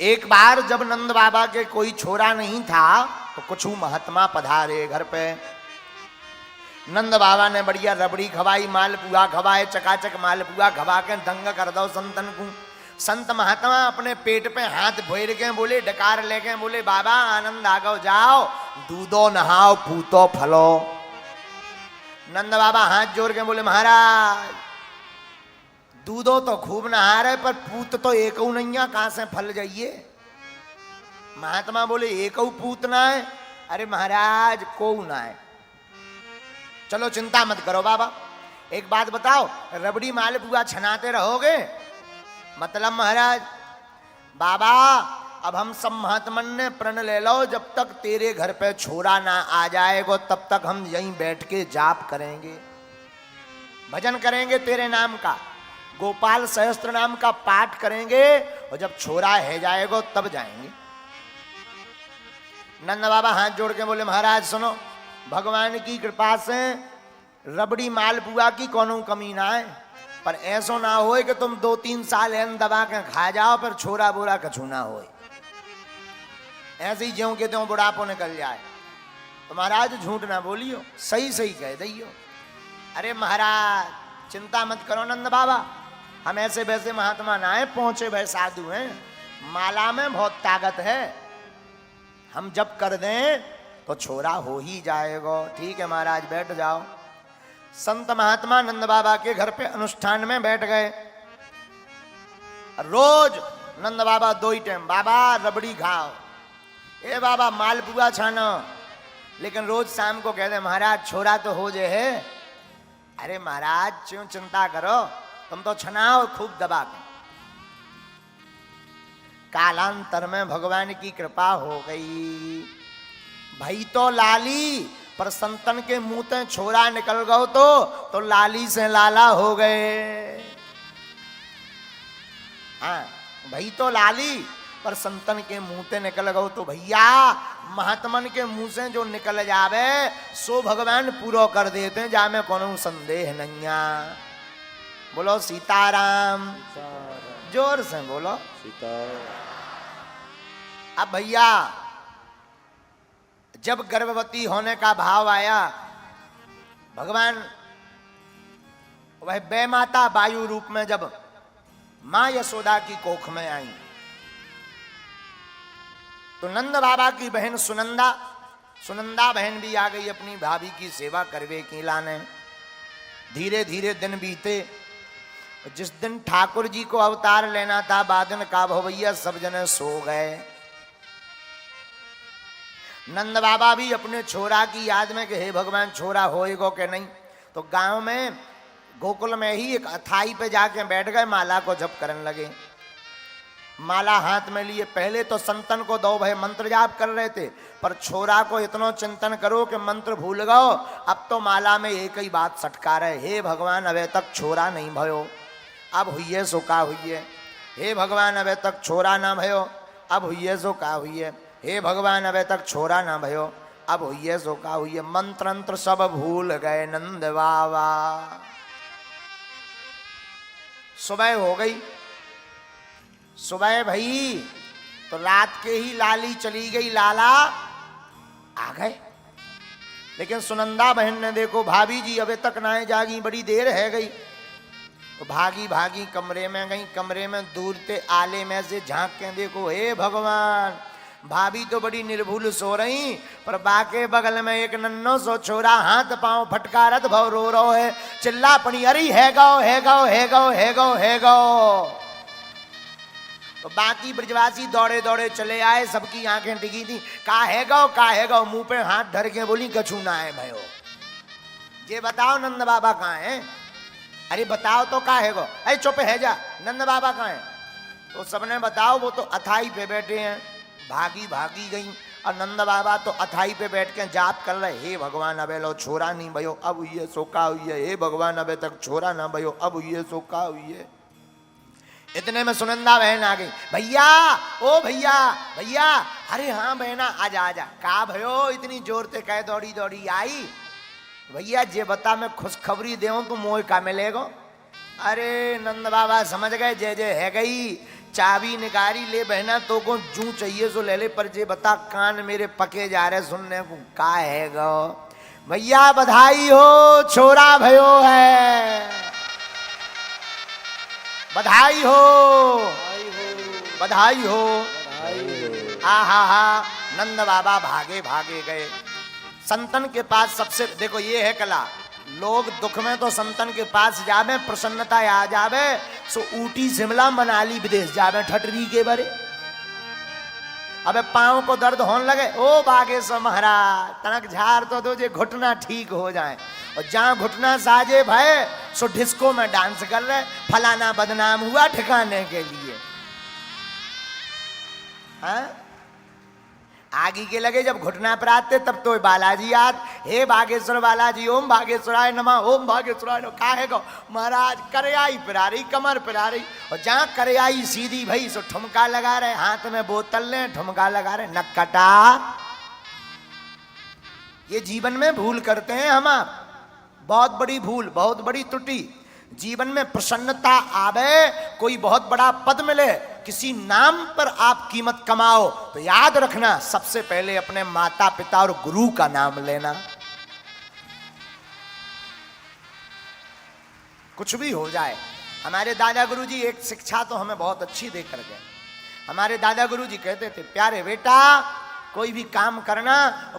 एक बार जब नंद बाबा के कोई छोरा नहीं था तो कुछ महात्मा पधारे घर पे। नंद बाबा ने बढ़िया रबड़ी खवाई, मालपुआ खवाए, चकाचक मालपुआ खवा के दंग कर दो संतन को। संत महात्मा अपने पेट पे हाथ फेर के बोले, डकार लेके बोले, बाबा आनंद आगो जाओ, दूधो नहाओ, पूतो फलो। नंद बाबा हाथ जोड़ के बोले, महाराज दूधो तो खूब नहा रहे पर पूत तो एक नहीं है, कहां से फल जाइए। महात्मा बोले, एक पूत ना है। अरे महाराज को ना है। चलो चिंता मत करो बाबा, एक बात बताओ, रबड़ी मालपुआ छनाते रहोगे? मतलब महाराज, बाबा अब हम सब महात्मन ने प्रण ले लो, जब तक तेरे घर पे छोरा ना आ जाएगा तब तक हम यहीं बैठ के जाप करेंगे, भजन करेंगे तेरे नाम का, गोपाल सहस्त्र नाम का पाठ करेंगे, और जब छोरा है जाएगा तब जाएंगे। नंद बाबा हाथ जोड़ के बोले, महाराज सुनो, भगवान की कृपा से रबड़ी मालपुआ की कोनो कमी ना है, पर ऐसा ना होए कि तुम 2-3 साल एन दबा के खा जाओ पर छोरा बोरा कछु ना होए, ऐसे ही ज्यों के त्यों बुढ़ापो निकल जाए। तो महाराज झूठ ना बोलियो, सही सही कह दियो। अरे महाराज चिंता मत करो नंद बाबा, हम ऐसे वैसे महात्मा ना है, पहुंचे भय साधु हैं, माला में बहुत ताकत है, हम जब कर दें तो छोरा हो ही जाएगा। ठीक है महाराज बैठ जाओ। संत महात्मा नंद बाबा के घर पे अनुष्ठान में बैठ गए। रोज नंद बाबा 2 ही टाइम, बाबा रबड़ी खाओ, ए बाबा मालपुआ छानो, लेकिन रोज शाम को कहते महाराज छोरा तो हो जे है। अरे महाराज क्यों चिंता करो, तुम तो छनाओ खूब दबा के। कालांतर में भगवान की कृपा हो गई, भाई तो लाली, पर संतन के मुंह से छोरा निकल गओ तो लाली से लाला हो गए। हाँ भाई तो लाली, पर संतन के मुंह से निकल गओ तो भैया महात्मन के मुंह से जो निकल जावे सो भगवान पूरा कर देते हैं, जा में कोनो संदेह नैया। बोलो सीताराम, जोर से बोलो सीताराम। अब भैया जब गर्भवती होने का भाव आया, भगवान वह बेमाता वायु रूप में जब मां यशोदा की कोख में आई तो नंद बाबा की बहन सुनंदा बहन भी आ गई अपनी भाभी की सेवा करवे की लाने। धीरे धीरे दिन बीते, जिस दिन ठाकुर जी को अवतार लेना था बादन का भवैया सब जने सो गए। नंद बाबा भी अपने छोरा की याद में कि हे भगवान छोरा होएगो कि नहीं, तो गांव में गोकुल में ही एक अथाई पे जाके बैठ गए, माला को जप करने लगे। माला हाथ में लिए, पहले तो संतन को 2 भाई मंत्र जाप कर रहे थे, पर छोरा को इतना चिंतन करो कि मंत्र भूल गओ। अब तो माला में एक ही बात सटका रहे, हे भगवान अबे तक छोरा नहीं भयो, अब हुई सो का हुई। हे भगवान अबे तक छोरा ना भयो, अब हुई सो का हुई। हे भगवान अबे तक छोरा ना भयो, अब हुई सो का हुई। मंत्र अंत्र सब भूल गए नंद बाबा। सुबह हो गई, सुबह भई तो रात के ही लाली चली गई, लाला आ गए। लेकिन सुनंदा बहन ने देखो भाभी जी अबे तक ना जागी, बड़ी देर है गई, तो भागी भागी कमरे में गई। कमरे में दूर से आले में से झांक के देखो, हे भगवान भाभी तो बड़ी निर्भुल सो रही, पर बाके बगल में एक नन्नो सो छोरा हाथ पांव फटकारत भव रो रो है, चिल्ला पड़ी, अरे है गो है गो है गो है गो है गो। तो बाकी ब्रजवासी दौड़े दौड़े चले आए, सबकी आंखें टिकी थी, का है गो, मुंह पे हाथ धर के बोली कछु ना है भयो। ये बताओ नंद बाबा कहाँ है? अरे बताओ तो का है गो, अरे चुप है जा, नंद बाबा कहाँ है? तो सबने बताओ वो तो अथाई पे बैठे हैं। भागी भागी गई, और नंद बाबा तो अथाई पे बैठ के जाप कर रहे, हे भगवान अबे लो छोरा नहीं भयो, अब ये सोका हुई है। हे भगवान अबे तक छोरा ना भयो, अब ये सोका हुई है। इतने में सुनंदा बहन आ गई, भैया ओ भैया भैया। अरे हाँ बहना आजा आजा, का भयो इतनी जोर से कह दौड़ी दौड़ी आई? भैया जे बता मैं खुशखबरी देऊं तो मोह का मिलेगो। अरे नंद बाबा समझ गए, जय जय है गई, चाबी निकाली ले बहना तो को जू चाहिए सो ले ले, पर जे बता कान मेरे पके जा रहे सुनने को का है गो। भैया बधाई हो, छोरा भयो है, बधाई हो, बधाई हो। आहा हा, नंद बाबा भागे भागे गए संतन के पास। सबसे देखो ये है कला, लोग दुख में तो संतन के पास जावे, प्रसन्नता आ जावे सो ऊटी शिमला मनाली विदेश जावे ठटरी के बरे। अबे पांव को दर्द होने लगे, ओ बागेश्वर महाराज तनक झाड़ तो दो जे घुटना ठीक हो जाए। और जहां घुटना साजे भय सो डिस्को में डांस कर रहे, फलाना बदनाम हुआ ठिकाने के लिए। हाँ? आगे के लगे जब घुटना पर आते तब तो बालाजी याद, हे बागेश्वर बालाजी, ओम बागेश्वराय नमः, ओम बागेश्वराय नमः। काहे गो महाराज करयाई पिरा रही, कमर पिरा रही, और जहां करयाई सीधी भई सो ठुमका लगा रहे, हाथ में बोतल ले ठुमका लगा रहे। नक कटा। ये जीवन में भूल करते हैं हम, बहुत बड़ी भूल, बहुत बड़ी त्रुटि। जीवन में प्रसन्नता आवे, कोई बहुत बड़ा पद मिले, किसी नाम पर आप कीमत कमाओ तो याद रखना सबसे पहले अपने माता पिता और गुरु का नाम लेना। कुछ भी हो जाए, हमारे दादा गुरु जी एक शिक्षा तो हमें बहुत अच्छी देकर गए। हमारे दादा गुरु जी कहते थे, प्यारे बेटा कोई भी काम करना,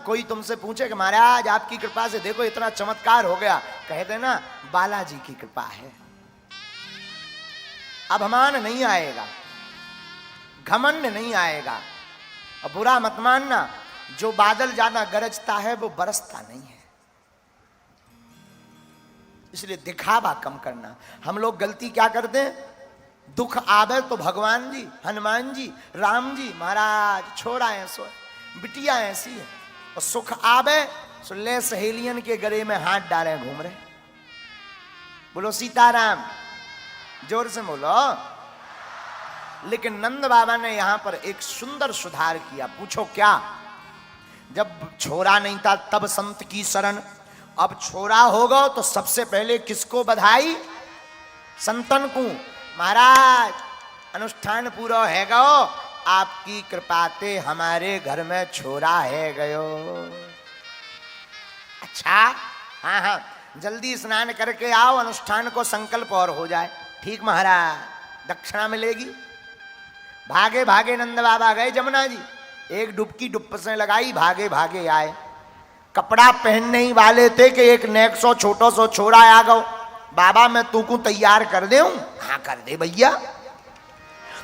कोई तुमसे पूछे कि महाराज आपकी कृपा से देखो इतना चमत्कार हो गया, कह देना बालाजी की कृपा है। अभिमान नहीं आएगा, घमंड नहीं आएगा। और बुरा मत मानना, जो बादल ज्यादा गरजता है वो बरसता नहीं है, इसलिए दिखावा कम करना। हम लोग गलती क्या करते हैं, दुख आवे तो भगवान जी, हनुमान जी, राम जी महाराज छोड़ा ऐसो, बिटिया ऐसी है, और सुख आवे सो ले सहेलियन के गले में हाथ डाले घूम रहे। बोलो सीताराम, जोर से बोलो। लेकिन नंद बाबा ने यहां पर एक सुंदर सुधार किया। पूछो क्या? जब छोरा नहीं था तब संत की शरण, अब छोरा होगा तो सबसे पहले किसको बधाई? संतन को। महाराज अनुष्ठान पूरा है गो, आपकी कृपाते हमारे घर में छोरा है गयो। अच्छा हाँ हाँ, जल्दी स्नान करके आओ, अनुष्ठान को संकल्प और हो जाए। ठीक महाराज, दक्षिणा मिलेगी। भागे भागे नंद बाबा गए जमुना जी, एक डुबकी डुबसे लगाई, भागे भागे आए। कपड़ा पहनने ही वाले थे कि एक नेक सो छोटो सो छोरा आ गो। बाबा मैं तू को तैयार कर दे। हाँ कर दे भैया।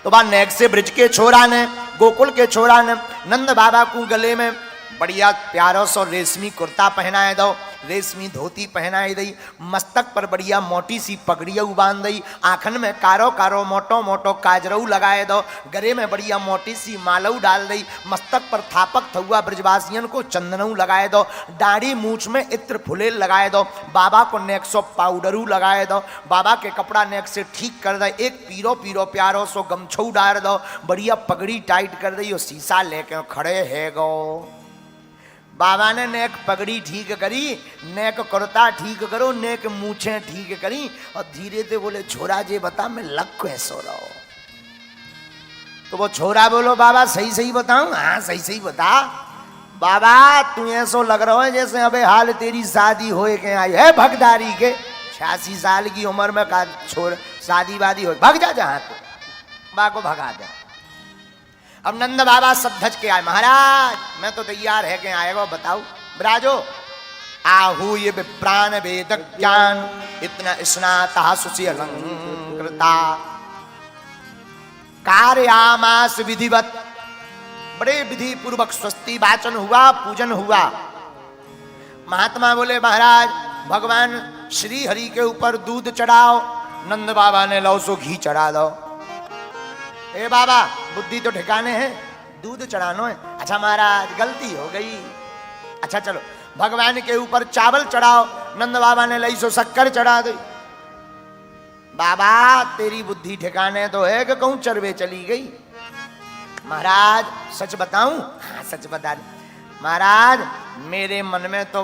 तो बा नेक से ब्रिज के छोरा ने, गोकुल के छोरा ने नंद बाबा को गले में बढ़िया प्यारो सो रेशमी कुर्ता पहनाए दो, रेशमी धोती पहनाई दई, मस्तक पर बढ़िया मोटी सी पगड़िया बांध दई, आंखन में कारो कारो मोटो मोटो काजरऊ लगाए दो, गले में बढ़िया मोटी सी मालऊ डाल दई, मस्तक पर थापक थुआ ब्रजवासियन को चंदनऊ लगाए दो, दाढ़ी मूछ में इत्र फुलेल लगाए दो, बाबा को नेक सो पाउडरू लगाए दो, बाबा के कपड़ा नेक से ठीक कर दे, एक पीरो पीरो प्यारो सो गमछऊ डाल दो, बढ़िया पगड़ी टाइट कर दई, शीशा लेके खड़े है गो। बाबा ने नेक पगड़ी ठीक करी, नेक कुर्ता ठीक करो, नेक मूछें ठीक करी, और धीरे से बोले छोरा जे बता मैं लग कैसो रहो। तो वो छोरा बोलो बाबा सही सही बताऊं? हाँ सही सही बता। बाबा तू ऐसो लग रहा है जैसे अबे हाल तेरी शादी होए के आई है भगदारी के, 86 साल की उम्र में का छोड़ शादी वादी हो, भग जा जहां तो। बा को भगा दे। अब नंद बाबा सब धज के आए, महाराज मैं तो तैयार है के आएगा, बताओ ब्राजो। आहू ये प्राण वेद ज्ञान इतना स्नाता सुचि अलंकृता कार्यामास विधिवत। बड़े विधि पूर्वक स्वस्ति वाचन हुआ, पूजन हुआ। महात्मा बोले महाराज भगवान श्री हरि के ऊपर दूध चढ़ाओ। नंद बाबा ने लो सो घी चढ़ा दो। ए बाबा बुद्धि तो ठिकाने है, दूध चढ़ानो है। अच्छा महाराज गलती हो गई। अच्छा चलो भगवान के ऊपर चावल चढ़ाओ। नंद बाबा ने लई सो शक्कर चढ़ा दी। बाबा तेरी बुद्धि ठिकाने तो है कि कहूं चरवे चली गई। महाराज सच बताऊं? हाँ सच बता दे। महाराज मेरे मन में तो